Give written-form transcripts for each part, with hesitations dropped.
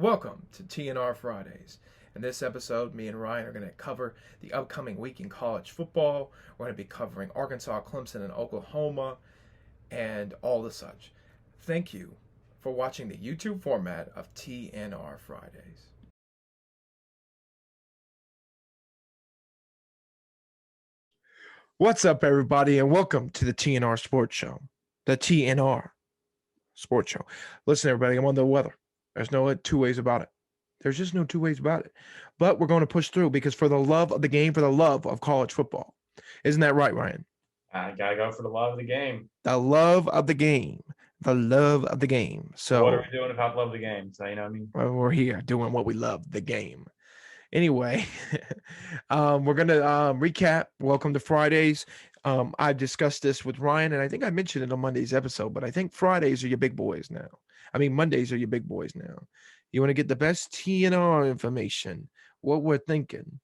Welcome to TNR Fridays. In this episode, me and Ryan are going to cover the upcoming week in college football. We're going to be covering Arkansas, Clemson, and Oklahoma, and all the such. Thank you for watching the YouTube format of TNR Fridays. What's up, everybody, and welcome to the TNR Sports Show. The TNR Sports Show. Listen, everybody, I'm on the weather. There's no two ways about it. There's just no two ways about it. But we're going to push through because for the love of the game, for the love of college football. Isn't that right, Ryan? I gotta go for the love of the game. The love of the game. The love of the game. So what are we doing about love of the game? So you know what I mean? We're here doing what we love, the game. Anyway, we're going to recap. Welcome to Fridays. I discussed this with Ryan, and I think I mentioned it on Monday's episode, but I think Fridays are your big boys now. Mondays are your big boys now. You want to get the best TNR information, what we're thinking,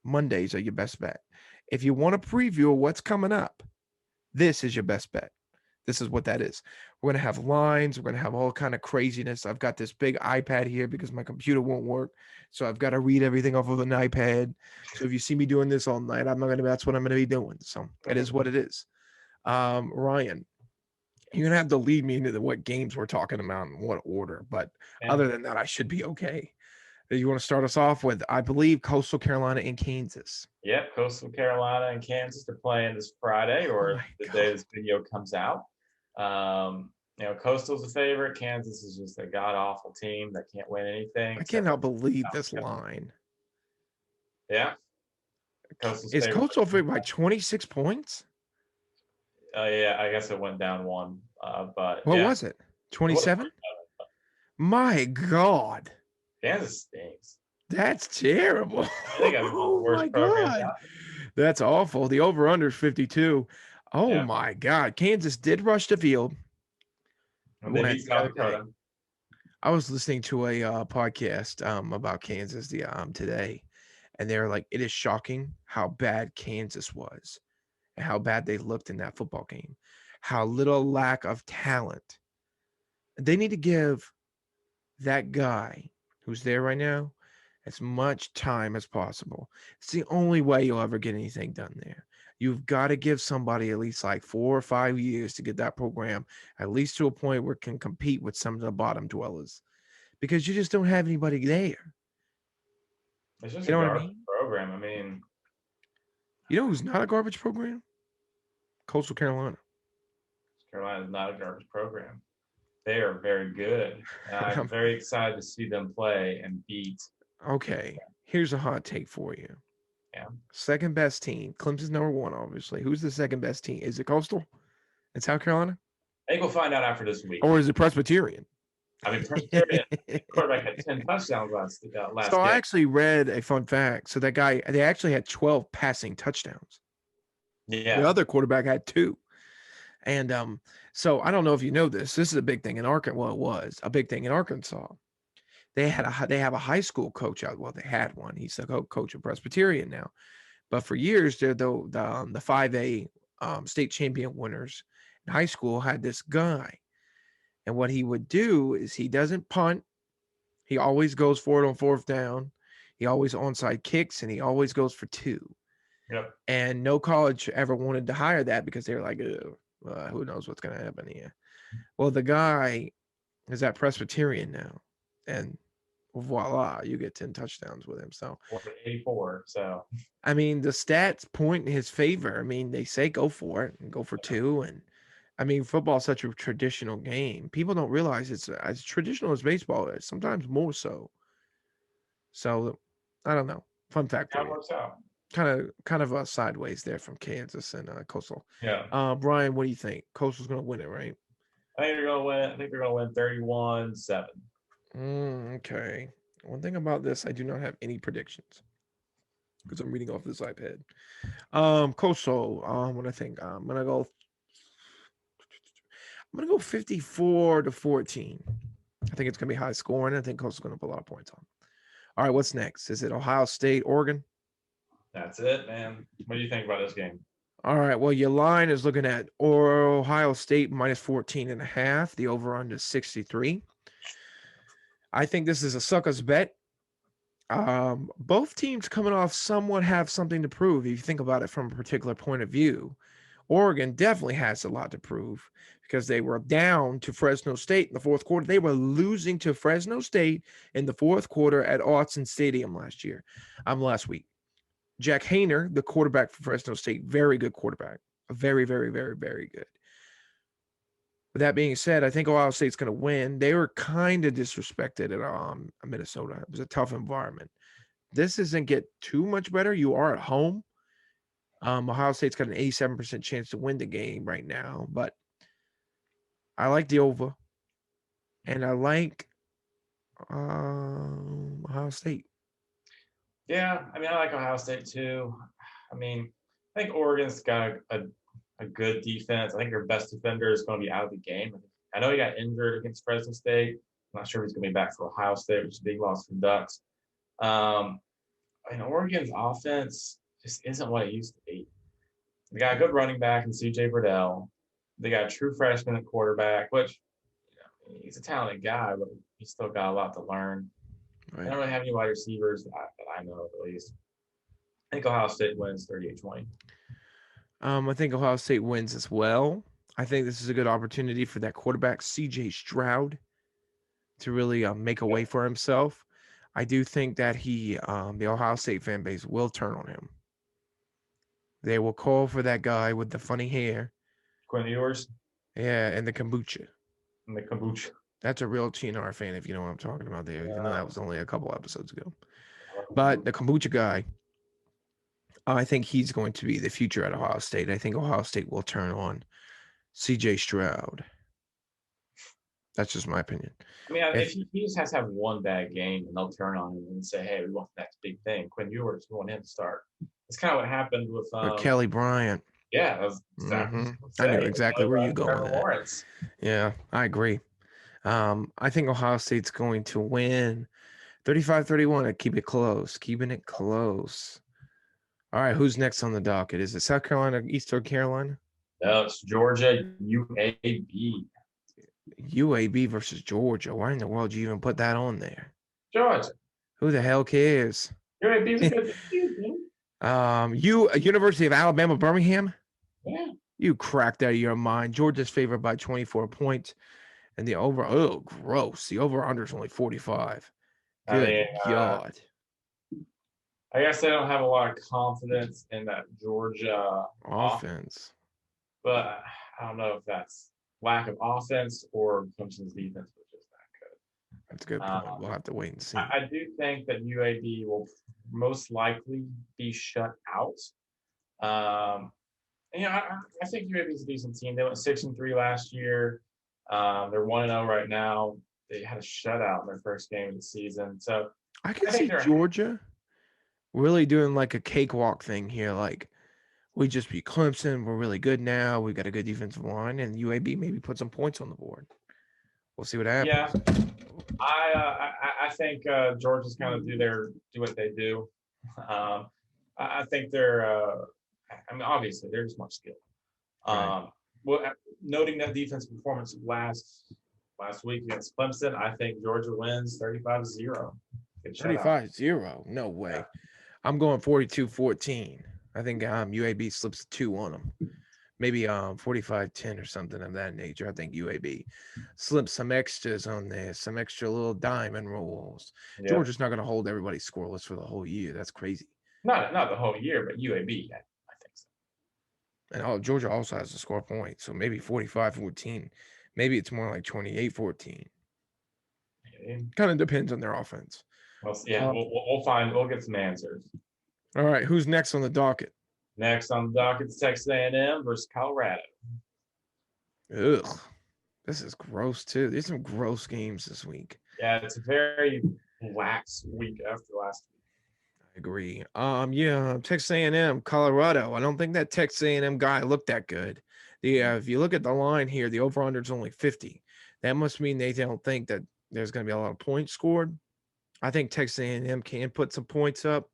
Mondays are your best bet. If you want a preview of what's coming up, this is your best bet. This is what that is. We're going to have lines. We're going to have all kind of craziness. I've got this big iPad here because my computer won't work. So I've got to read everything off of an iPad. So if you see me doing this all night, that's what I'm going to be doing. So it is what it is. Ryan, you're going to have to lead me into what games we're talking about and what order. But other than that, I should be okay. You want to start us off with, I believe, Coastal Carolina and Kansas. Yep, Coastal Carolina and Kansas are playing this Friday or the day this video comes out. Coastal's a favorite. Kansas is just a god-awful team that can't win anything. I cannot believe this line. Yeah. Is Coastal favored by 26 points? Yeah, I guess it went down one. But what was it? 27? My God. Kansas stinks. That's terrible. Oh my God. That's awful. The over-under is 52. Oh my God. Kansas did rush the field. They beat South Dakota. I was listening to a podcast about Kansas today, and they're like, it is shocking how bad Kansas was and how bad they looked in that football game, how little lack of talent. They need to give that guy who's there right now as much time as possible. It's the only way you'll ever get anything done there. You've got to give somebody at least like 4 or 5 years to get that program at least to a point where it can compete with some of the bottom dwellers, because you just don't have anybody there. It's just a garbage program. You know who's not a garbage program? Coastal Carolina. Carolina is not a garbage program. They are very good. I'm very excited to see them play and beat. Okay, here's a hot take for you. Yeah. Second best team. Clemson's number one, obviously. Who's the second best team? Is it Coastal in South Carolina? I think we'll find out after this week. Or is it Presbyterian? Presbyterian quarterback had 10 touchdowns last So I actually read a fun fact. So that guy, they actually had 12 passing touchdowns. Yeah. The other quarterback had 2. And so I don't know if you know this. This is a big thing in Arkansas. Well, it was a big thing in Arkansas. They have a high school coach out. Well, they had one. He's the coach of Presbyterian now. But for years, they're the 5A state champion winners in high school had this guy. And what he would do is he doesn't punt. He always goes for it on 4th down. He always onside kicks, and he always goes for 2. Yep. And no college ever wanted to hire that because they were like, who knows what's going to happen here. Well, the guy is at Presbyterian now. And voila, you get 10 touchdowns with him. So 84. So the stats point in his favor. They say go for it and go for 2. And football is such a traditional game. People don't realize it's as traditional as baseball is, sometimes more so. So I don't know. Fun fact. That works out. Kind of sideways there from Kansas and Coastal. Yeah. Brian, what do you think? Coastal's going to win it, right? I think they're going to win. I think they're going to win 31-7. Okay. One thing about this, I do not have any predictions because I'm reading off this iPad. Coastal, what I think, I'm gonna go 54-14. I think it's gonna be high scoring. I think Coastal's gonna put a lot of points on. All right, what's next? Is it Ohio State, Oregon? That's it, man. What do you think about this game? All right, well, your line is looking at Ohio State minus 14.5. The over-under is 63. I think this is a sucker's bet. Both teams coming off somewhat have something to prove if you think about it from a particular point of view. Oregon definitely has a lot to prove because they were down to Fresno State in the fourth quarter. They were losing to Fresno State in the fourth quarter at Autzen Stadium last week. Jack Hayner, the quarterback for Fresno State, very good quarterback. Very, very, very, very good. With that being said, I think Ohio State's going to win. They were kind of disrespected at Minnesota. It was a tough environment. This doesn't get too much better. You are at home. Ohio State's got an 87% chance to win the game right now, but I like the over, and I like Ohio State. Yeah, I mean, I like Ohio State too. I mean, I think Oregon's got a good defense. I think their best defender is going to be out of the game. I know he got injured against Fresno State. I'm not sure if he's going to be back for Ohio State, which is a big loss for the Ducks. Oregon's offense just isn't what it used to be. They got a good running back in C.J. Burdell. They got a true freshman at quarterback, which he's a talented guy, but he's still got a lot to learn. Right. They don't really have any wide receivers that I know of, at least. I think Ohio State wins 38-20. I think Ohio State wins as well. I think this is a good opportunity for that quarterback, C.J. Stroud, to really make a way for himself. I do think that the Ohio State fan base will turn on him. They will call for that guy with the funny hair. Quinn Ewers? Yeah, and the kombucha. And the kombucha. That's a real TNR fan, if you know what I'm talking about there, even though that was only a couple episodes ago. But the kombucha guy, I think he's going to be the future at Ohio State. I think Ohio State will turn on C.J. Stroud. That's just my opinion. I mean, if he just has to have one bad game, and they'll turn on him and say, "Hey, we want the next big thing." Quinn Ewers, we want him to start. It's kind of what happened with Kelly Bryant. Yeah, that was exactly. I knew exactly where you're going with that. Lawrence. Yeah, I agree. I think Ohio State's going to win 35-31. Keep it close. Keeping it close. All right, who's next on the docket? Is it South Carolina, Eastern Carolina? No, it's Georgia, UAB. UAB versus Georgia. Why in the world did you even put that on there? Georgia. Who the hell cares? UAB's a good team. University of Alabama, Birmingham? Yeah. You cracked out of your mind. Georgia's favored by 24 points. And the over, oh, gross. The over-under is only 45. Good God. I guess I don't have a lot of confidence in that Georgia offense. But I don't know if that's lack of offense or Clemson's defense, which is that good. That's a good point. We'll have to wait and see. I do think that UAB will most likely be shut out. I think UAB is a decent team. They went 6-3 last year. They're 1-0 right now. They had a shutout in their first game of the season. So I can see Georgia really doing like a cakewalk thing here. Like, we just beat Clemson. We're really good now. We've got a good defensive line, and UAB maybe put some points on the board. We'll see what happens. Yeah, I think Georgia's kind of do what they do. I think they're. Obviously, they're just more skilled. Right. Noting that defense performance last week against Clemson, I think Georgia wins 35-0. 35-0? No way. Yeah. I'm going 42-14. I think UAB slips 2 on them. Maybe 45-10 or something of that nature. I think UAB slips some extras on there, some extra little diamond rolls. Yeah. Georgia's not going to hold everybody scoreless for the whole year. That's crazy. Not the whole year, but UAB, I think so. And Georgia also has to score points, so maybe 45-14. Maybe it's more like 28-14. Kind of depends on their offense. Well, yeah, we'll get some answers. All right, who's next on the docket? Next on the docket is Texas A&M versus Colorado. Ugh, this is gross too. There's some gross games this week. Yeah, it's a very lax week after last week. I agree. Texas A&M, Colorado. I don't think that Texas A&M guy looked that good. If you look at the line here, the over/under is only 50. That must mean they don't think that there's going to be a lot of points scored. I think Texas A&M can put some points up.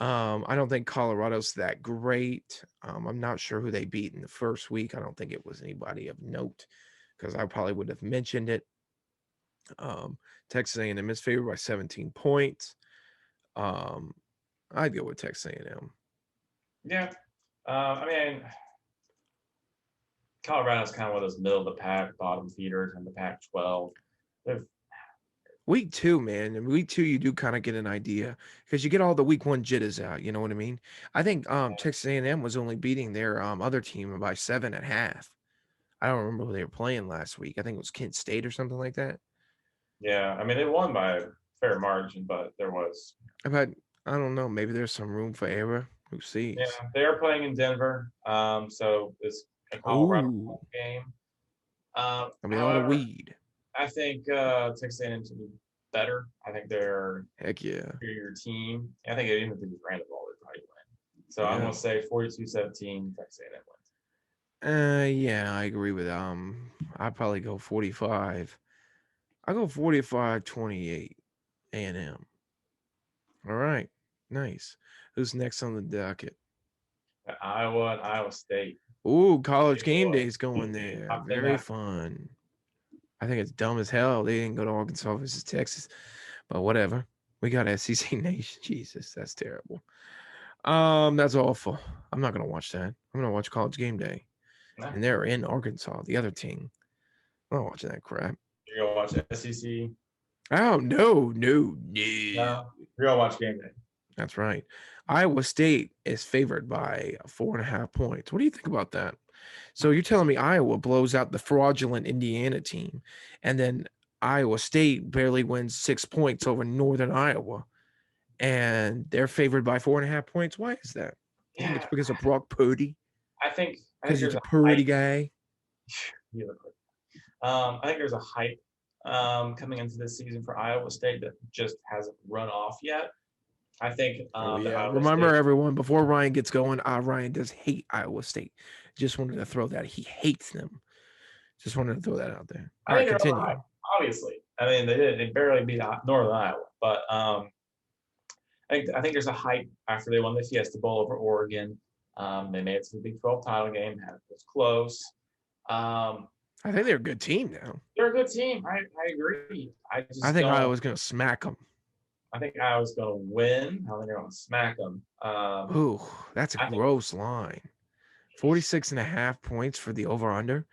I don't think Colorado's that great. I'm not sure who they beat in the first week. I don't think it was anybody of note because I probably would have mentioned it. Um, Texas A&M is favored by 17 points. Um, I'd go with Texas A&M. Yeah. I mean, Colorado's kind of one of those middle of the pack, bottom feeders in the Pac-12. They've, Week 2, man. In week 2, you do kind of get an idea because you get all the week 1 jitters out. You know what I mean? I think Texas A&M was only beating their other team by 7 at half. I don't remember who they were playing last week. I think it was Kent State or something like that. yeah, I mean, they won by a fair margin, but there was, But I don't know. Maybe there's some room for error. Who yeah, sees? they are playing in Denver. So it's a Colorado Ooh, game. I mean, a lot of However, weed. I think Texas A&M to be better. I think they're Heck yeah. your team. I think even if they just ran the ball, they'd probably win. So I'm Yeah. going to say 42-17, Texas A&M wins. Yeah, I agree with I'd probably go 45. I go 45-28 A&M. All right. Nice. Who's next on the docket? Iowa and Iowa State. Ooh, college game Iowa, days going there. top 10 Very match. fun. I think it's dumb as hell. They didn't go to Arkansas versus Texas, but whatever. We got SEC Nation. Jesus, that's terrible. That's awful. I'm not gonna watch that. I'm gonna watch College Game Day, Nah, and they're in Arkansas, the other team. I'm not watching that crap. you're going to watch SEC. Oh no, no, no. No, you're going to watch game day. That's right. Iowa State is favored by 4.5 points. What do you think about that? So you're telling me Iowa blows out the fraudulent Indiana team, and then Iowa State barely wins 6 points over Northern Iowa, and they're favored by 4.5 points. Why is that? You think it's Yeah, because of Brock Purdy? I think Because he's there's a a hype. Purdy guy? You look like I think there's a hype coming into this season for Iowa State that just hasn't run off yet. I think Oh that yeah. Iowa Remember State, everyone before Ryan gets going. Ryan does hate Iowa State. Just wanted to throw that. He hates them. Just wanted to throw that out there. I All right, think they're overhyped. continue. Obviously, I mean they barely beat Northern Iowa, but I think there's a hype after they won the Fiesta Bowl over Oregon. They made it to the Big 12 title game. It was close. Um, I think they're a good team now. they're a good team. I agree. I I just think don't. Iowa's going to smack them. I think Iowa's going to win. I think they're going to smack them. Ooh, that's a I think gross line. 46.5 points for the over under.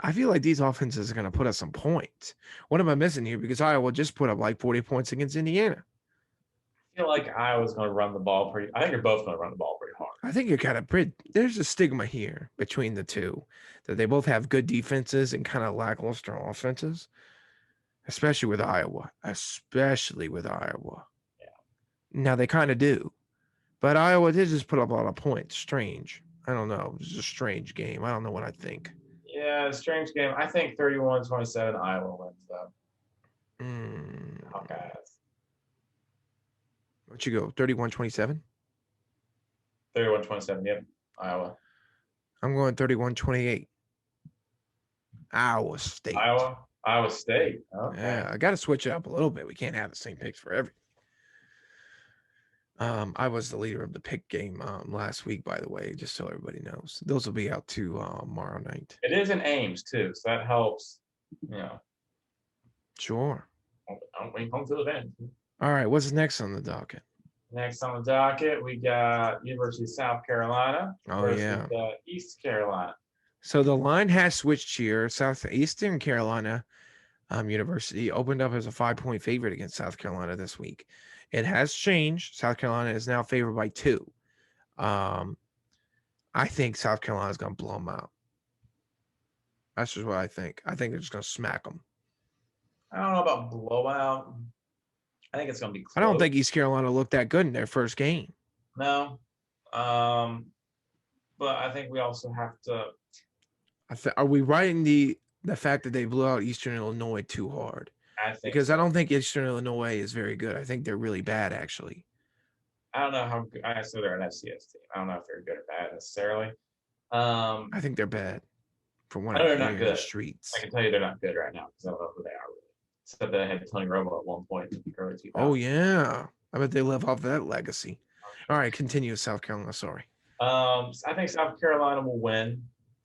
I feel like these offenses are going to put us some points. What am I missing here? Because Iowa just put up like 40 points against Indiana. feel like Iowa's going to run the ball pretty. I think they're both going to run the ball pretty hard. I think you're kind of pretty. There's a stigma here between the two that they both have good defenses and kind of lackluster offenses, especially with Iowa. Especially with Iowa. Yeah, Now they kind of do, but Iowa did just put up a lot of points. Strange. I don't know. It's a strange game. I don't know what I think. yeah, strange game. I think 31-27 Iowa wins though. Mm, Hawkeyes. what you go? 31-27? 31-27. Yep, Iowa. I'm going 31-28. Iowa State. Iowa State. Okay. Yeah, I got to switch it up a little bit. We can't have the same picks for every. I was the leader of the pick game last week, by the way, just so everybody knows. Those will be out tomorrow night. It is in Ames too, so that helps. You know, Sure. I'm waiting home field advantage. All right, what's next on the docket? Next on the docket, we got University of South Carolina Oh versus yeah. East Carolina. So the line has switched here. Southeastern Carolina University opened up as a 5 point favorite against South Carolina this week. It has changed. South Carolina is now favored by 2. Um, I think South Carolina is going to blow them out. That's just what I think. I think they're just going to smack them. I don't know about blowout. I think it's going to be I don't close. think East Carolina looked that good in their first game. No, but I think we also have to. Are we writing the fact that they blew out Eastern Illinois too hard? I think Because I so. don't think Eastern Illinois is very good. I think they're really bad, actually. I don't know how good. I said they're an FCS team. I don't know if they're good or bad necessarily. Um, I think they're bad, from what I I know they're not hear in the good. streets. I can tell you they're not good right now because I don't know who they are really. Except that I had Tony Romo at one point in the early Oh 2000s. yeah, I bet they live off that legacy. All right, continue, South Carolina. Sorry. I think South Carolina will win.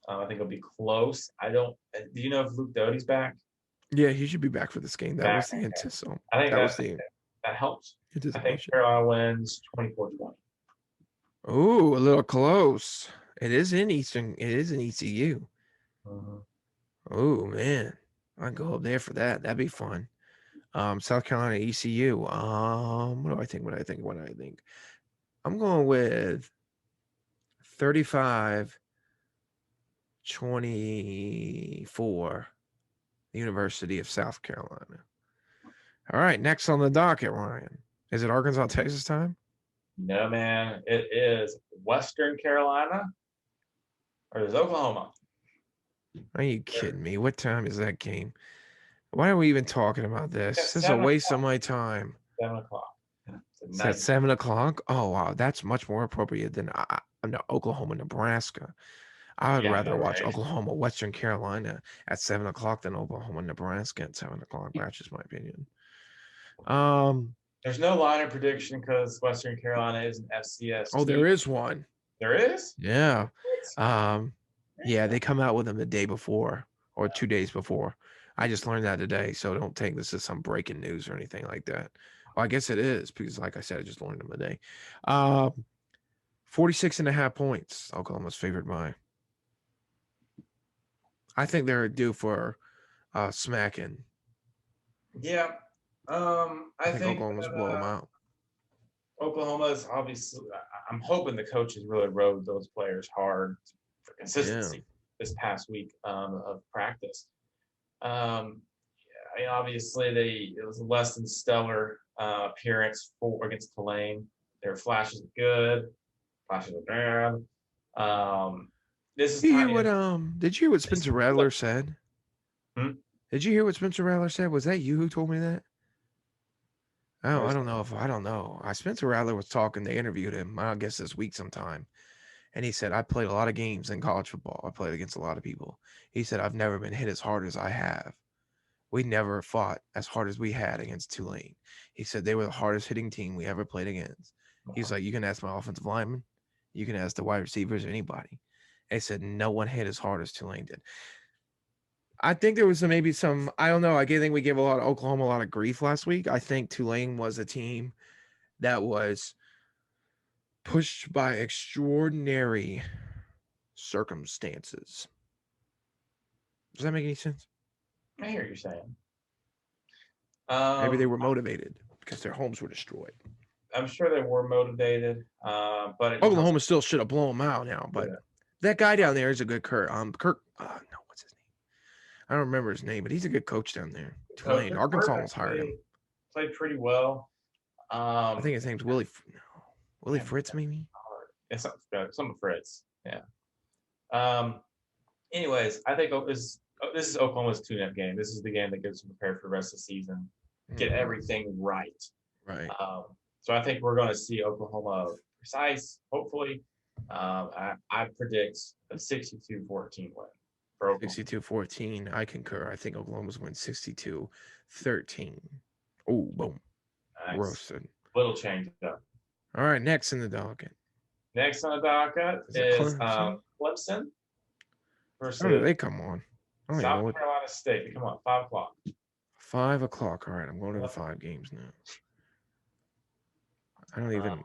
I think it'll be close. I don't. Do you know if Luke Doty's back? Yeah, he should be back for this game. That back. was the anticipation. I think That was that the that helps. I think anticipation. Carolina wins 24-20. Ooh, a little close. It is in Eastern. It is in ECU. Mhm. Oh man, I'd go up there for that. That'd be fun. South Carolina ECU. What do I think? What do I think? What do I think? I'm going with 35-24. University of South Carolina. All right, next on the docket, Ryan. Is it Arkansas, Texas time? No, man, it is Western Carolina or is Oklahoma. Are you They're kidding me? What time is that game? Why are we even talking about at this? This is a seven waste of o'clock. my time. 7 o'clock. It's a It's at night. 7 o'clock. Oh wow, that's much more appropriate than no, Oklahoma, Nebraska. I would Yeah, I rather know, watch right? Oklahoma, Western Carolina at 7 o'clock than Oklahoma, Nebraska at 7 o'clock. That's just my opinion. Um. There's no line of prediction because Western Carolina is an FCS Oh, team. there is one. There is? Yeah. What? Um. Yeah, they come out with them the day before or 2 days before. I just learned that today, so don't take this as some breaking news or anything like that. Well, I guess it is because, like I said, I just learned them today. 46 and a half points. Oklahoma's favored by. I think they're due for smacking. Yeah. I I think think Oklahoma's that blow them out. Oklahoma is obviously. I'm hoping the coaches really rode those players hard for Yeah. consistency this past week of practice. Um, I mean, obviously, it was a less than stellar appearance for against Tulane. There were flashes of good, flashes of bad. This is Did you hear kind what of did you hear what this Spencer is Rattler said? hmm? Did you hear what Spencer Rattler said? Was that you who told me that? Oh, What I is don't know if I don't know. Spencer Rattler was talking. They interviewed him. I guess this week sometime, and he said I played a lot of games in college football. I played against a lot of people. He said I've never been hit as hard as I have. We never fought as hard as we had against Tulane. He said they were the hardest hitting team we ever played against. He's like, you can ask my offensive lineman, you can ask the wide receivers, anybody. They said no one hit as hard as Tulane did. I think there was maybe some. I don't know. I think we gave a lot of Oklahoma a lot of grief last week. I think Tulane was a team that was pushed by extraordinary circumstances. Does that make any sense? I hear you saying. Maybe they Um, were motivated because their homes were destroyed. I'm sure they were motivated, but it just Oklahoma still should have blown them out now, but yeah. that guy down there is a good Kirk. Kirk. No, what's his name? I don't remember his name, but he's a good coach down there. Coach Tulane. Arkansas almost hired him. played pretty well. I think his name's Willie. No, Willie Man, Fritz, maybe. it's some Fritz. Yeah. Um, anyways, I think this is Oklahoma's tune-up game. This is the game that gets them prepared for the rest of the season, get Mhm. everything right. Right. So I think we're going to see Oklahoma precise, hopefully. I predict a 62-14 win for Oklahoma. 62-14. I concur. I think Oklahoma's win 62-13. Oh, boom. Nice. Roasted. Little change up. All right, next in the docket. Next on the docket Is it is Clemson? Clemson How do versus they come on? I don't even know South what. Carolina State. Come on, 5 o'clock. 5 o'clock. All right, I'm going to the Yep. 5 games now. I don't even.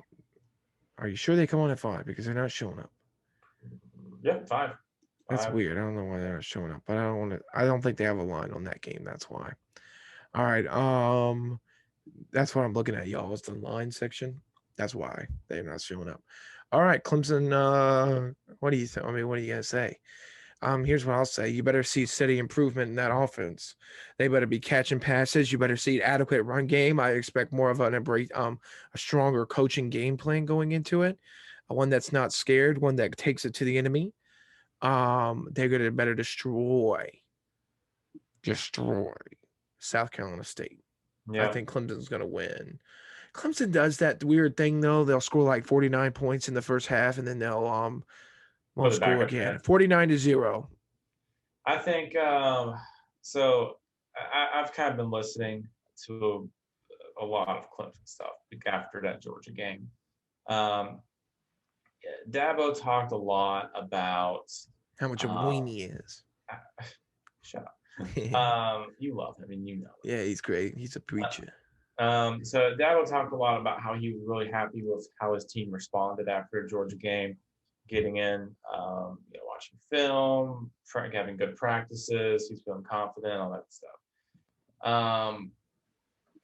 Are you sure they come on at 5? Because they're not showing up. Yep, five. That's Five. weird. I don't know why they're not showing up, but I don't want to. I don't think they have a line on that game. That's why. All right. That's what I'm looking at, y'all. It's the line section. That's why they're not showing up. All right, Clemson. What do you think? I mean, what are you gonna say? Here's what I'll say. You better see steady improvement in that offense. They better be catching passes. You better see adequate run game. I expect more of a stronger coaching game plan going into it. One that's not scared, one that takes it to the enemy. They're gonna better destroy South Carolina State. I Yep. think Clemson's gonna win. Clemson does that weird thing though. They'll score like 49 points in the first half, and then they'll won't Put it back score up again. there. 49-0. I think so. I've kind of been listening to a lot of Clemson stuff after that Georgia game. Um, Dabo talked a lot about How much of a uh, weenie is. shut up. You love him, and you know it. Yeah, he's great. He's a preacher. So Dabo talked a lot about how he was really happy with how his team responded after the Georgia game, getting in, watching film, having good practices. He's feeling confident, all that stuff. Um,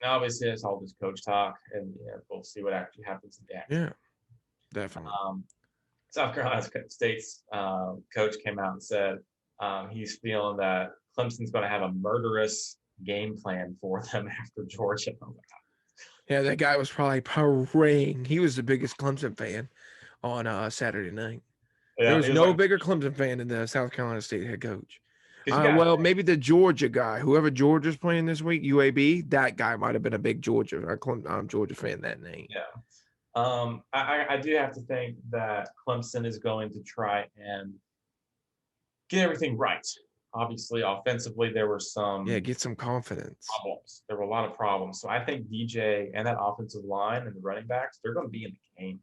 Now, obviously, it's all just coach talk, and we'll see what actually happens in the action. Yeah, definitely. Um, South Carolina State's coach came out and said he's feeling that Clemson's going to have a murderous game plan for them after Georgia. Yeah, that guy was probably praying. He was the biggest Clemson fan on Saturday night. There Yeah, was he was no like, bigger Clemson fan than the South Carolina State head coach. because you got to Well, think, maybe the Georgia guy, whoever Georgia's playing this week, UAB, that guy might have been a big Georgia fan that night. yeah. I do have to think that Clemson is going to try and get everything right. Obviously, offensively, there were Yeah, some get some confidence. problems. There were a lot of problems. So I think DJ and that offensive line and the running backs, they're going to be in the game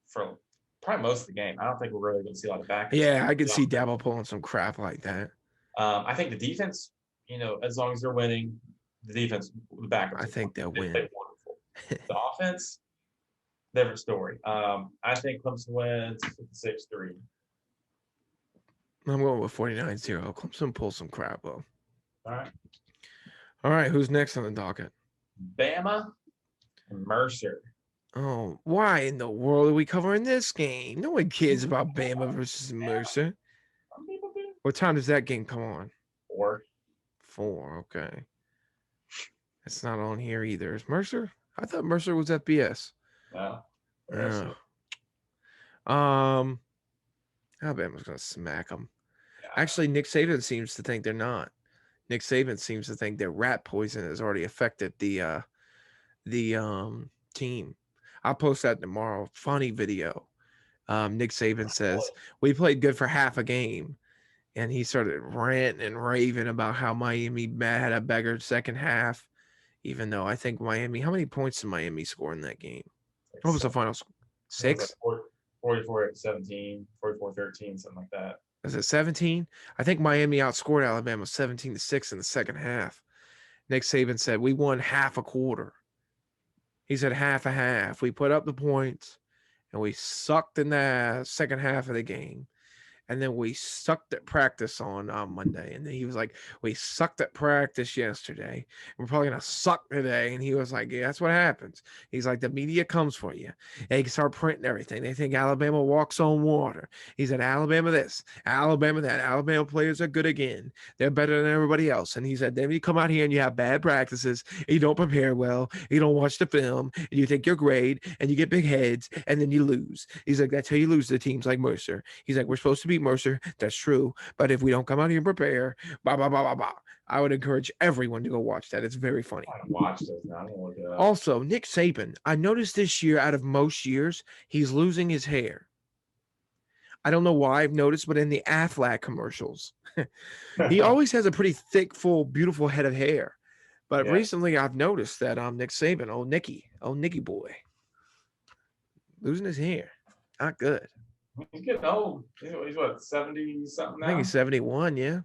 for probably most of the game. I don't think we're really going to see a lot of backups. Yeah, I could see Dabo pulling some crap like that. I think the defense, as long as they're winning, the defense, the backups, I think they'll they win. play wonderful. The offense, different story. I think Clemson wins 6-3. I'm going with 49-0. Clemson pulls some crap though. All right. All right, who's next on the docket? Bama and Mercer. Oh, why in the world are we covering this game? No one cares about Bama versus Mercer. Some people do. What time does that game come on? 4. 4, okay. It's not on here either. Is Mercer? I thought Mercer was FBS. No. Yeah. Alabama's gonna smack them. Yeah. Actually, Nick Saban seems to think they're not. Nick Saban seems to think that rat poison has already affected the team. I'll post that tomorrow. Funny video. Nick Saban says we played good for half a game, and he started ranting and raving about how Miami had a beggar second half. Even though I think Miami, how many points did Miami score in that game? What was the final score? 6? 44-17, 44-13, something like that. Was it 17? I think Miami outscored Alabama 17-6 in the second half. Nick Saban said we won half a quarter. He said half a half. We put up the points and we sucked in the second half of the game. And then we sucked at practice on Monday. And then he was like, we sucked at practice yesterday. We're probably going to suck today. And he was like, yeah, that's what happens. He's like, the media comes for you. They can start printing everything. They think Alabama walks on water. He said, Alabama this, Alabama that. Alabama players are good again. They're better than everybody else. And he said, then you come out here and you have bad practices. And you don't prepare well. You don't watch the film. And you think you're great. And you get big heads. And then you lose. He's like, that's how you lose to teams like Mercer. He's like, we're supposed to be Mercer. That's true. But if we don't come out here and prepare, blah, blah, blah, blah, blah. I would encourage everyone to go watch that. It's very funny. I haven't watched those now. I'm gonna look it up. Also, Nick Saban, I noticed this year out of most years, he's losing his hair. I don't know why I've noticed, but in the Aflac commercials, he always has a pretty thick, full, beautiful head of hair. But Yeah. recently I've noticed that Nick Saban, old Nicky boy, losing his hair. Not good. He's getting old. He's what, 70 something now? I think he's 71, yeah.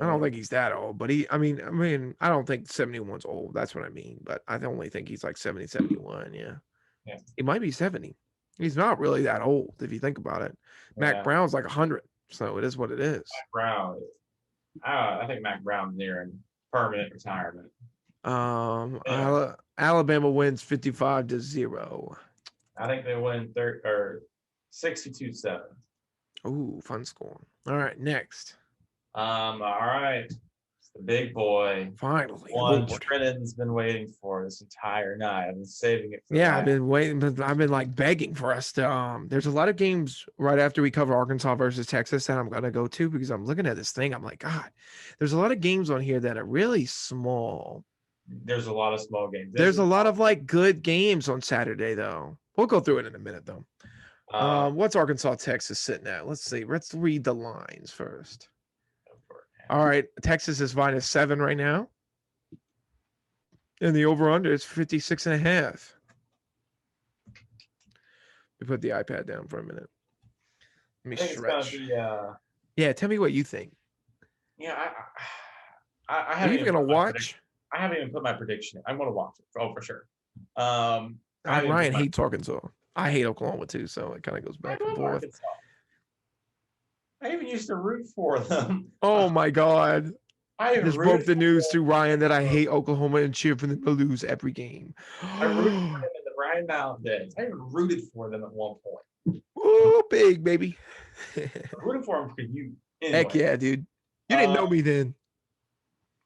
I don't think he's that old, but I mean, I don't think 71's old. That's what I mean. But I only think he's like 70, 71. Yeah. Yeah. He might be 70. He's not really that old if you think about it. Yeah. Mac Brown's like 100. So it is what it is. Mac Brown. I think Mac Brown's nearing permanent retirement. Yeah. Alabama wins 55-0. I think they win 62-7. Ooh, fun score. All right, next. All right. It's the big boy. Finally. One Trennon's been waiting for this entire night. I've been saving it for I've been waiting, but I've been like begging for us to there's a lot of games right after we cover Arkansas versus Texas that I'm gonna go to because I'm looking at this thing. I'm like, God, there's a lot of games on here that are really small. There's a lot of small games. There's a lot of like good games on Saturday though. We'll go through it in a minute though. What's Arkansas Texas sitting at? Let's see. Let's read the lines first. All right, Texas is -7 right now. And the over-under is 56.5. We put the iPad down for a minute. Let me stretch. It's gonna be, yeah, tell me what you think. Yeah, I Are you haven't even even gonna put my prediction. watch? I haven't even put my prediction in. I'm going to watch it. Oh, for sure. I haven't even put Ryan my. hates Arkansas. I hate Oklahoma too, so it kind of goes I back and love forth. Arkansas. I even used to root for them. Oh my God. I I even just broke rooted the for news to Ryan that I them. hate Oklahoma and cheer for them to lose every game. I rooted for them in the Ryan Mount days. I even rooted for them at one point. Ooh, big baby. I'm rooting for them for you. Heck Anyway, yeah, dude. You didn't um, know me then.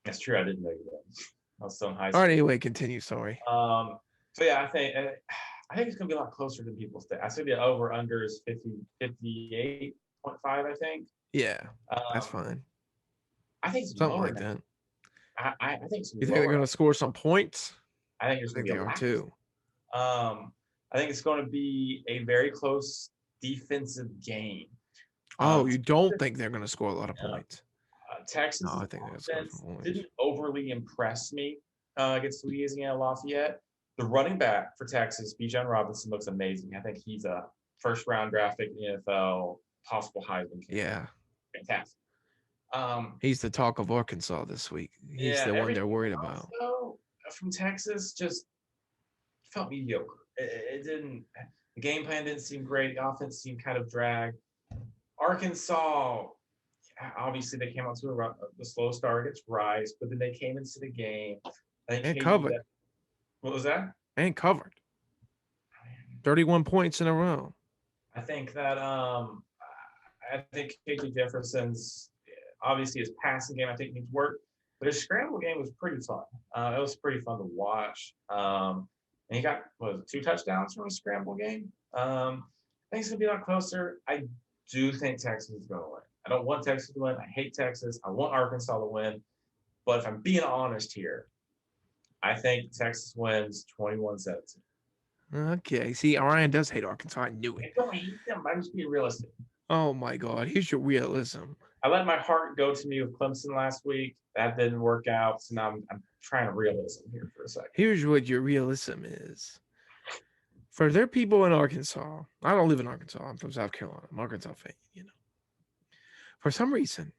that's true. I didn't know you then. I was still in high All right, school. anyway, continue. Sorry. So yeah, I think it's gonna be a lot closer than people think. I said the over under is 58.5. I think. Yeah, that's Um, fine. I think it's Something lower like than that. I think it's gonna You be think they're lower. going to score some points? I think there's I gonna think be a they are lack. too. I think it's going to be a very close defensive game. Oh, Um, you don't think they're going to score a lot of uh, points? No, Texas's I think they're going to score some offense points. didn't overly impress me against Louisiana Lafayette. The running back for Texas, Bijan Robinson, looks amazing. I think he's a first round draft pick in the NFL, possible Heisman candidate. Yeah, Fantastic. Um, he's the talk of Arkansas this week. He's yeah, the one they're everything worried else about. though from Texas just felt mediocre. It didn't. The game plan didn't seem great. The offense seemed kind of drag. Arkansas, obviously, they came out to the slow start against Rice, but then they came into the game. I think And KU. covered. What was that? And covered. 31 points in a row. I think that I think KJ Jefferson's obviously his passing game I think needs work, but his scramble game was pretty fun. It was pretty fun to watch. And he got what was it, 2 touchdowns from a scramble game. I think it's gonna be a lot closer. I do think Texas is gonna win. I don't want Texas to win. I hate Texas. I want Arkansas to win. But if I'm being honest here, I think Texas wins 21-17. Okay. See, Ryan does hate Arkansas. I knew it. I don't hate them. I'm just being realistic. Oh my God. Here's your realism. I let my heart go to me with Clemson last week. That didn't work out. So now I'm trying to realism here for a second. Here's what your realism is. For their people in Arkansas, I don't live in Arkansas. I'm from South Carolina. I'm an Arkansas fan, you know. For some reason,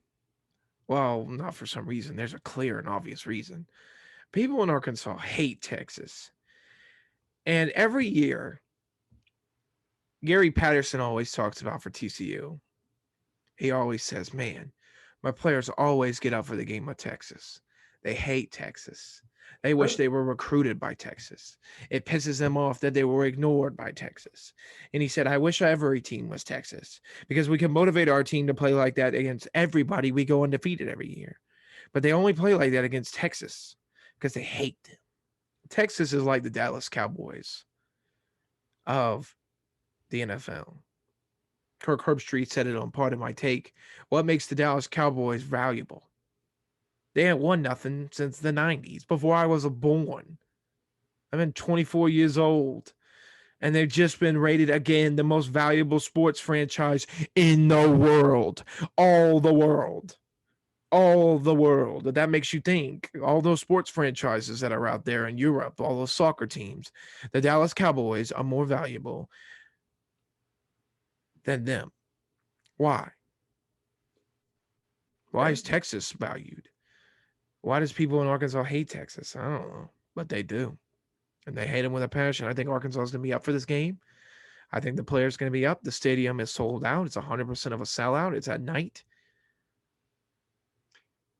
well, not for some reason, there's a clear and obvious reason. People in Arkansas hate Texas. And every year, Gary Patterson always talks about for TCU. He always says, man, my players always get up for the game with Texas. They hate Texas. They wish they were recruited by Texas. It pisses them off that they were ignored by Texas. And he said, I wish every team was Texas because we can motivate our team to play like that against everybody. We go undefeated every year. But they only play like that against Texas because they hate them. Texas is like the Dallas Cowboys of the NFL. Kirk Herbstreit said it on Part of My Take. What makes the Dallas Cowboys valuable? They ain't won nothing since the 90s, before I was born. I've been 24 years old, and they've just been rated again the most valuable sports franchise in the world. All the world. All the world. That makes you think. All those sports franchises that are out there in Europe, all those soccer teams, the Dallas Cowboys are more valuable than them. Why? Why is Texas valued? Why does people in Arkansas hate Texas? I don't know, but they do. And they hate them with a passion. I think Arkansas is going to be up for this game. I think the player's going to be up. The stadium is sold out. It's 100% of a sellout. It's at night.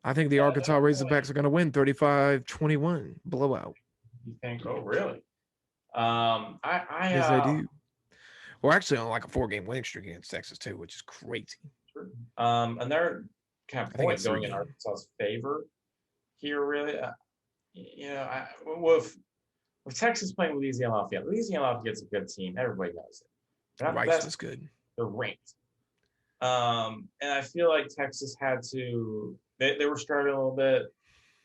I think the Arkansas Razorbacks are going to win 35-21 blowout. You think? Oh, really? Yes, I do. We're actually on like a 4-game winning streak against Texas too, which is crazy. And they're kind of I think point it's going in 3-game. Arkansas's favor here, really. With Texas playing Louisiana Lafayette's a good team. Everybody knows it. They're not the Rice best. is good. They're ranked. And I feel like Texas had to. They were struggling a little bit.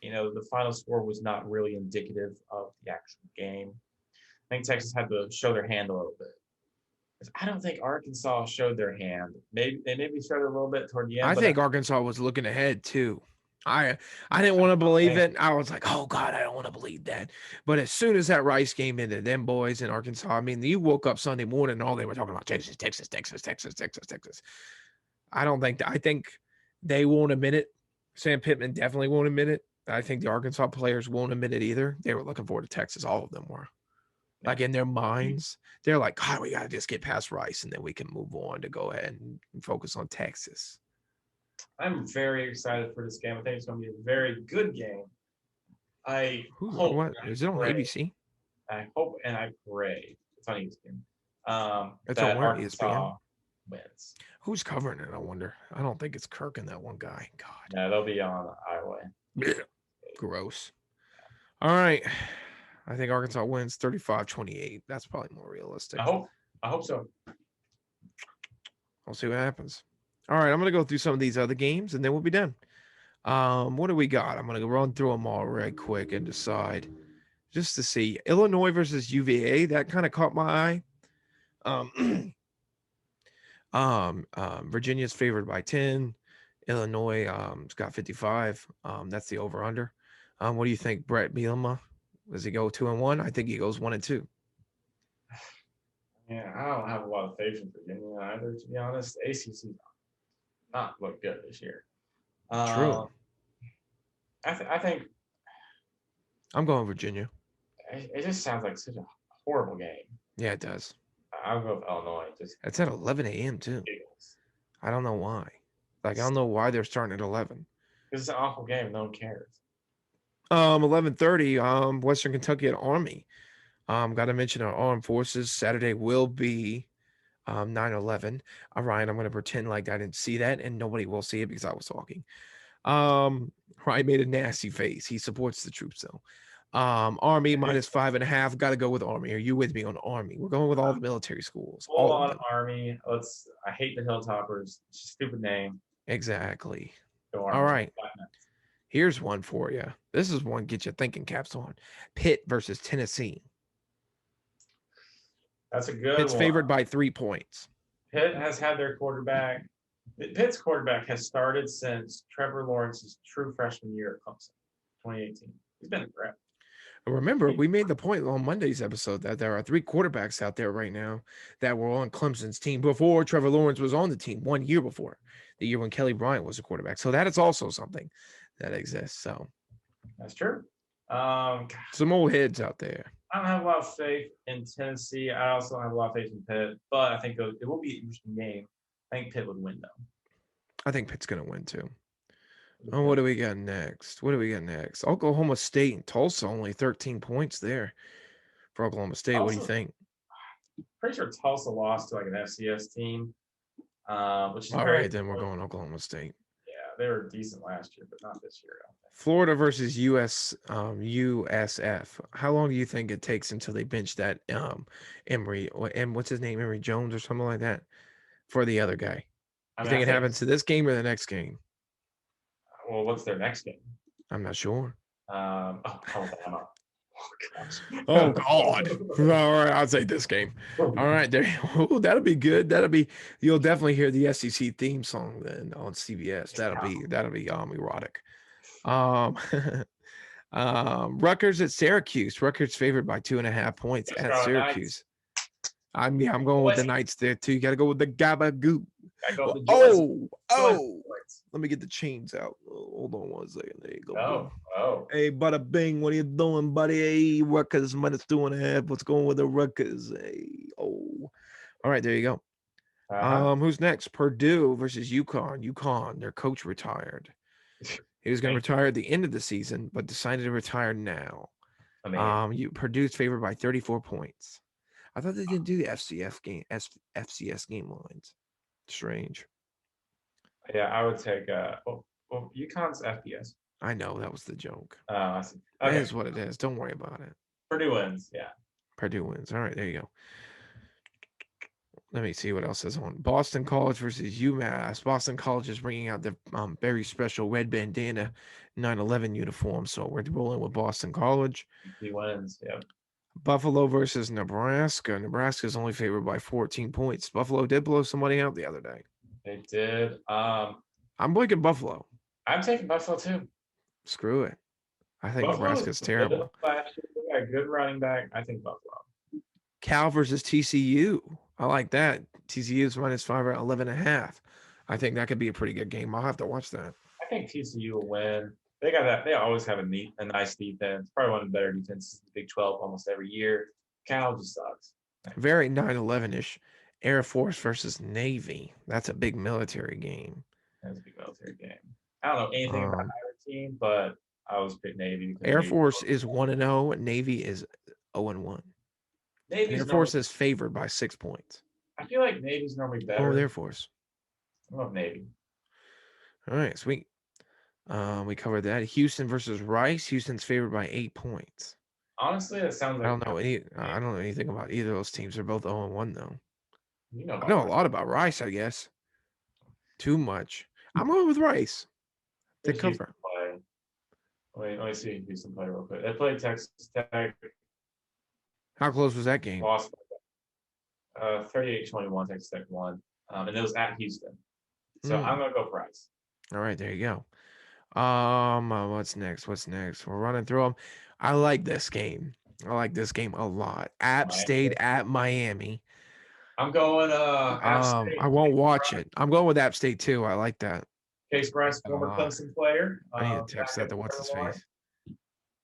The final score was not really indicative of the actual game. I think Texas had to show their hand a little bit. I don't think Arkansas showed their hand. Maybe they showed it a little bit toward the end, I but think Arkansas was looking ahead too. I didn't want to believe it. I was like, oh God, I don't want to believe that. But as soon as that Rice game ended, them boys in Arkansas, I mean, you woke up Sunday morning and all they were talking about Texas, Texas, Texas, Texas, Texas, Texas. I don't think I think they won't admit it. Sam Pittman definitely won't admit it. I think the Arkansas players won't admit it either. They were looking forward to Texas. All of them were. Yeah. Like in their minds, they're like, God, we got to just get past Rice and then we can move on to go ahead and focus on Texas. I'm very excited for this game. I think it's going to be a very good game. I hope What and is it on pray. ABC? I hope and I pray. It's on ESPN. It's on That where? ESPN. Arkansas wins. Who's covering it? I wonder. I don't think it's Kirk and that one guy. God, No, they'll be on Iowa. blech, gross. All right, I think Arkansas wins 35-28. That's probably more realistic. I hope so. We'll see what happens. All right, I'm gonna go through some of these other games and then we'll be done. What do we got? I'm gonna run through them all right quick and decide just to see. Illinois versus UVA. That kind of caught my eye. Virginia's favored by 10. Illinois has got 55. That's the over under. What do you think, Brett Bielema? Does he go 2-1? I think he goes 1-2. Yeah, I don't have a lot of faith in Virginia either, to be honest. ACC not look good this year. True. I think I'm going Virginia. it just sounds like such a horrible game. Yeah, it does. I'll go with Illinois. Just It's at 11 a.m. too. Eagles. I don't know why. Like I don't know why they're starting at 11. This is an awful game. No one cares. 11:30. Western Kentucky at Army. Got to mention our armed forces. Saturday will be 9/11. Ryan, I'm going to pretend like I didn't see that, and nobody will see it because I was talking. Ryan made a nasty face. He supports the troops though. Army minus 5.5. Got to go with Army. Are you with me on Army? We're going with all the military schools. Full All of on them. Army. I hate the Hilltoppers. It's a stupid name. Exactly. Go All Army. right. Here's one for you. This is one get your thinking caps on. Pitt versus Tennessee. That's a good Pitt's one. favored by 3 points. Pitt has had their quarterback. Pitt's quarterback has started since Trevor Lawrence's true freshman year at Clemson, 2018. He's been a threat. Remember, we made the point on Monday's episode that there are 3 quarterbacks out there right now that were on Clemson's team before Trevor Lawrence was on the team 1 year before, the year when Kelly Bryant was a quarterback. So that is also something that exists. So that's true. Some old heads out there. I don't have a lot of faith in Tennessee. I also don't have a lot of faith in Pitt, but I think it will be an interesting game. I think Pitt would win, though. I think Pitt's going to win, too. Oh, what do we got next? Oklahoma State and Tulsa, only 13 points there for Oklahoma State. What do you think? Pretty sure Tulsa lost to like an FCS team, which is all right. Then we're going Oklahoma State. Yeah, they were decent last year, but not this year. I don't think. Florida versus USF. How long do you think it takes until they bench that Emory and what's his name, Emory Jones or something like that for the other guy? You think it happens to this game or the next game? Well, what's their next game? I'm not sure. Alabama. Oh God! All right, I'll say this game. All right, there. Ooh, that'll be good. You'll definitely hear the SEC theme song then on CBS. That'll be erotic. Rutgers at Syracuse. Rutgers favored by 2.5 points at Syracuse. I'm going with the Knights there too. You got to go with the Gabagoop. Let me get the chains out. Hold on 1 second. There you go. Hey, bada bing. What are you doing, buddy? Hey, Rutgers minus 2.5. What's going with the Rutgers? Hey, all right, there you go. Who's next? Purdue versus UConn. UConn, their coach retired. He was going to retire at the end of the season, but decided to retire now. Purdue's favored by 34 points. I thought they didn't do the FCS game lines. Strange. Yeah, I would take UConn's FBS. I know that was the joke. I see. Okay. That is what it is. Don't worry about it. Purdue wins. Yeah. Purdue wins. All right, there you go. Let me see what else is on. Boston College versus UMass. Boston College is bringing out the very special red bandana 9/11 uniform. So we're rolling with Boston College. He wins. Yeah. Buffalo versus Nebraska. Nebraska is only favored by 14 points. Buffalo did blow somebody out the other day. They did. I'm liking Buffalo. I'm taking Buffalo too. Screw it. I think Nebraska's terrible. They got a good running back. I think Buffalo. Cal versus TCU. I like that. TCU is minus 5 or 11.5. I think that could be a pretty good game. I'll have to watch that. I think TCU will win. They got that. They always have a nice defense. Probably one of the better defenses in the Big 12 almost every year. Cal just sucks. Very 9/11-ish. Air Force versus Navy. That's a big military game. That's a big military game. I don't know anything about Um, either team, but I always pick Navy because Air Force is 1-0, Navy is 0-1. And Air Navy's normally. Force is favored by 6 points. I feel like Navy's normally Oh, with better. Air Force. I love Navy. All right, sweet. We covered that. Houston versus Rice. Houston's favored by 8 points. Honestly, that sounds I like a don't know compliment. any. I don't know anything about either of those teams. They're both 0-1 though. You know I about know a Rice. lot about Rice. I guess too much. I'm going with Rice to Here's Houston cover. play. Let me see Houston play real quick. They played Texas Tech, How close was that game? lost 38-21. Texas Tech won, and it was at Houston. So I'm Mm. gonna go Rice. All right, there you go. What's next? What's next? We're running through them. I like this game. I like this game a lot. App State Miami. at Miami. I'm going App I State. won't watch it. I'm going with App State too. I like that. Case Bryce, That a former lot. Clemson player, I need to back text that at to what's his Clearwater. face.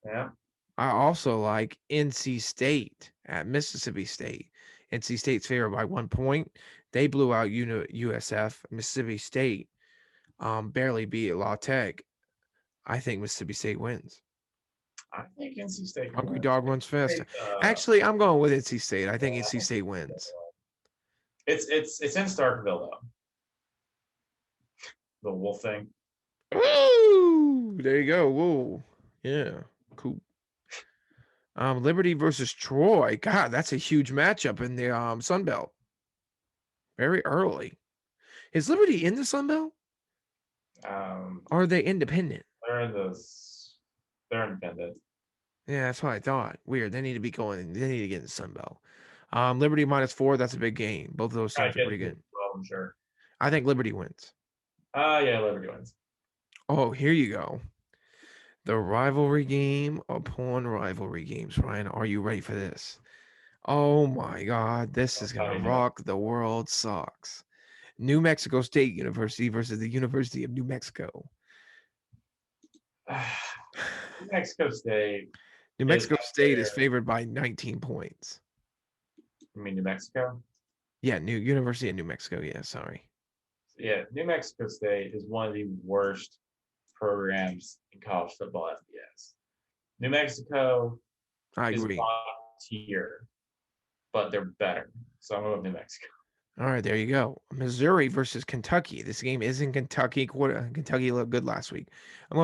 Yeah, I also like NC State at Mississippi State. NC State's favored by 1 point. They blew out USF. Mississippi State barely beat La Tech. I think Mississippi State wins. I think NC State can Hungry win. dog runs fast. State, Actually, I'm going with NC State. I yeah, think I NC think State NC State wins. will win. It's in Starkville though. The Wolf thing. Woo! There you go. Whoa. Yeah. Cool. Liberty versus Troy. God, that's a huge matchup in the Sun Belt. Very early. Is Liberty in the Sun Belt? Um, Or are they independent? they're in this. They're independent. Yeah, that's what I thought. Weird. They need to be going. They need to get in the Sun Belt. Liberty -4. That's a big game. Both of those I teams are get pretty it. good. Well, I'm sure. I think Liberty wins. Yeah, Liberty wins. Oh, here you go. The rivalry game upon rivalry games. Ryan, are you ready for this? Oh my God, this is That's how gonna you know. rock the world socks. New Mexico State University versus the University of New Mexico. New Mexico State New is Mexico up State is there. favored by 19 points. I mean, New Mexico. Yeah, New University of New Mexico. Yeah, sorry. Yeah, New Mexico State is one of the worst programs in college football FBS. New Mexico I is agree. bottom tier, but they're better. So I'm going with New Mexico. All right, there you go. Missouri versus Kentucky. This game is in Kentucky. Kentucky looked good last week. I'm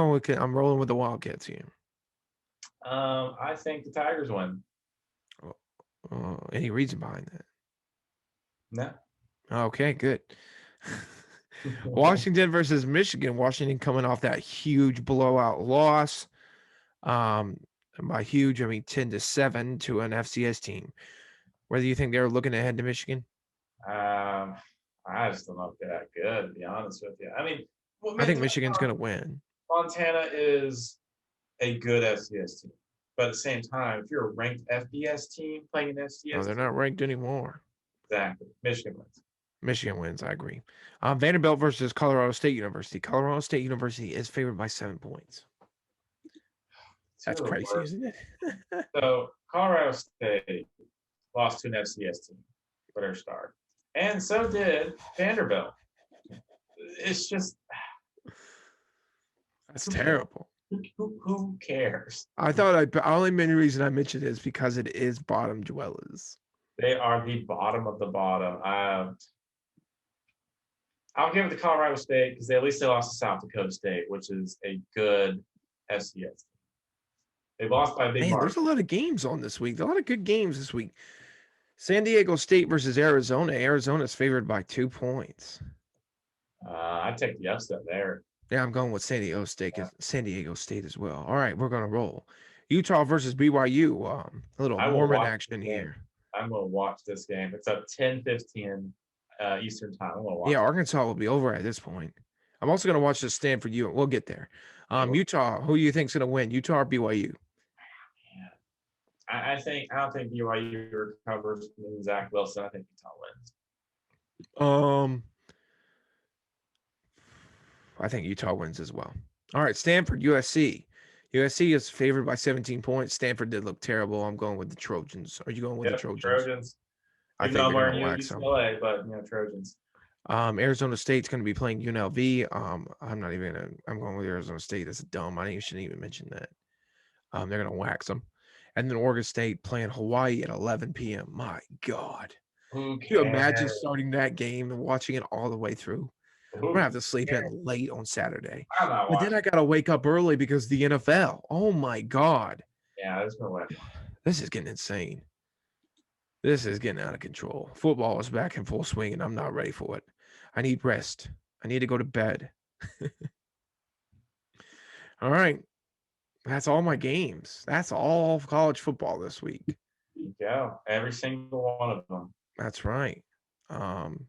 rolling with the Wildcats here. I think the Tigers win. Any reason behind that? No. Okay, good. Washington versus Michigan. Washington coming off that huge blowout loss. And by huge, I mean 10-7 to an FCS team. Whether you think they're looking ahead to Michigan? I just don't know if they're that good, to be honest with you. I mean, I think Michigan's going to win. Montana is a good FCS team. But at the same time, if you're a ranked FBS team playing an FCS No, they're team, not ranked anymore. exactly. Michigan wins. Michigan wins. I agree. Vanderbilt versus Colorado State University. Colorado State University is favored by 7 points. Two That's of the crazy, worst. isn't it? So Colorado State lost to an FCS team for their start. And so did Vanderbilt. It's just That's terrible. who cares? I thought only main reason I mentioned it is because it is bottom dwellers. They are the bottom of the bottom. I'll give it to Colorado State because at least they lost to South Dakota State, which is a good FCS. They lost by a big Man, margin. there's a lot of games on this week. A lot of good games this week. San Diego State versus Arizona. Arizona's favored by 2 points. I'd take the upset there. Yeah, I'm going with San Diego State. San Diego State as well. All right, we're gonna roll. Utah versus BYU. A little I will Mormon watch action this game. here. I'm going to watch this game. It's up 10:15 Eastern time. I'm going to watch. Yeah, Arkansas will be over at this point. I'm also gonna watch the Stanford U. We'll get there. Utah. Who do you think's gonna win? Utah or BYU? I don't think BYU recovers from Zach Wilson. I think Utah wins. I think Utah wins as well. All right, Stanford, USC. USC is favored by 17 points. Stanford did look terrible. I'm going with the Trojans. Are you going with the Yep, Trojans? Trojans. I Even think though I'm they're going wearing to wax them. UCLA, but Trojans. Arizona State's going to be playing UNLV. I'm not even. I'm going with Arizona State. That's dumb. I shouldn't even mention that. They're going to wax them, and then Oregon State playing Hawaii at 11 p.m. My God, Who can you imagine cares? starting that game and watching it all the way through? I'm gonna Who have to sleep cares? in late on Saturday, I'm not but then I watching. gotta wake up early because the NFL. Oh my God, Yeah, there's no way. this is getting insane. This is getting out of control. Football is back in full swing, and I'm not ready for it. I need rest. I need to go to bed. All right. That's all my games. That's all of college football this week. There you go. Every single one of them. That's right. Um,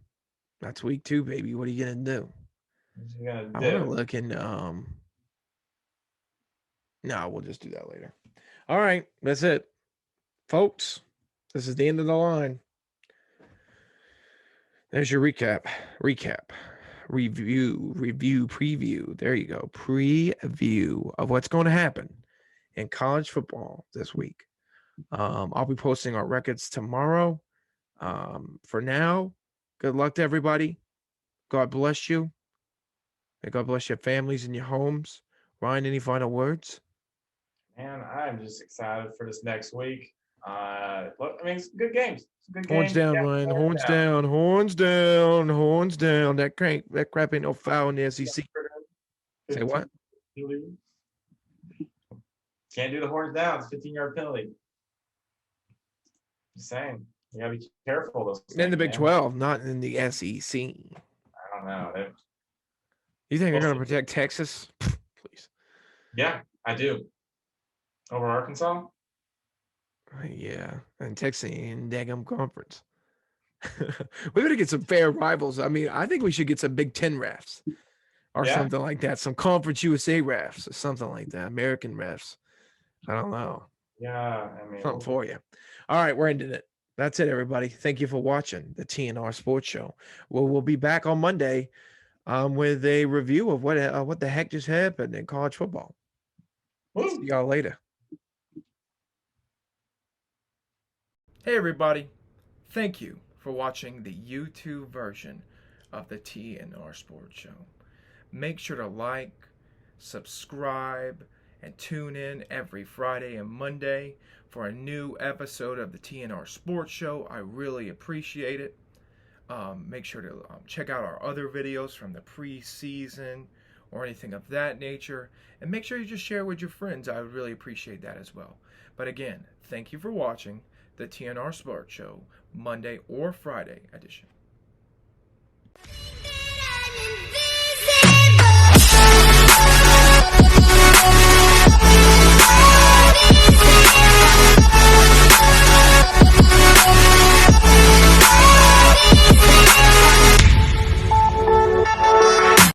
that's week 2, baby. What are you gonna do? What you gonna I want to do? look in. No, we'll just do that later. All right, that's it, folks. This is the end of the line. There's your recap. Preview. There you go. Preview of what's going to happen in college football this week. I'll be posting our records tomorrow. For now, good luck to everybody. God bless you. May God bless your families and your homes. Ryan, any final words? Man, I'm just excited for this next week. Look, I mean, it's good games. It's a good Horns game. down, Yeah, Ryan. horns Horns down. down. Horns down. Horns down. That crap ain't no foul in the SEC. Say 15 what? Can't do the horns down. It's 15-yard penalty. Just saying. You gotta be careful those In the things, Big man. 12, not in the SEC. I don't know. You think they're We'll going see. to protect Texas? Please. Yeah, I do. Over Arkansas? Yeah. And Texas in daggum conference. We better get some fair rivals. I mean, I think we should get some Big Ten refs or Yeah. something like that. Some Conference USA refs or something like that. American refs. I don't know. Yeah, I mean, Something for you. All right, we're ending it. That's it, everybody. Thank you for watching the TNR Sports Show. Well, we'll be back on Monday with a review of what the heck just happened in college football. woo. See y'all later. Hey, everybody. Thank you for watching the YouTube version of the TNR Sports Show. Make sure to like, subscribe, and tune in every Friday and Monday for a new episode of the TNR Sports Show. I really appreciate it. Make sure to check out our other videos from the preseason or anything of that nature. And make sure you just share with your friends. I would really appreciate that as well. But again, thank you for watching the TNR Sports Show, Monday or Friday edition.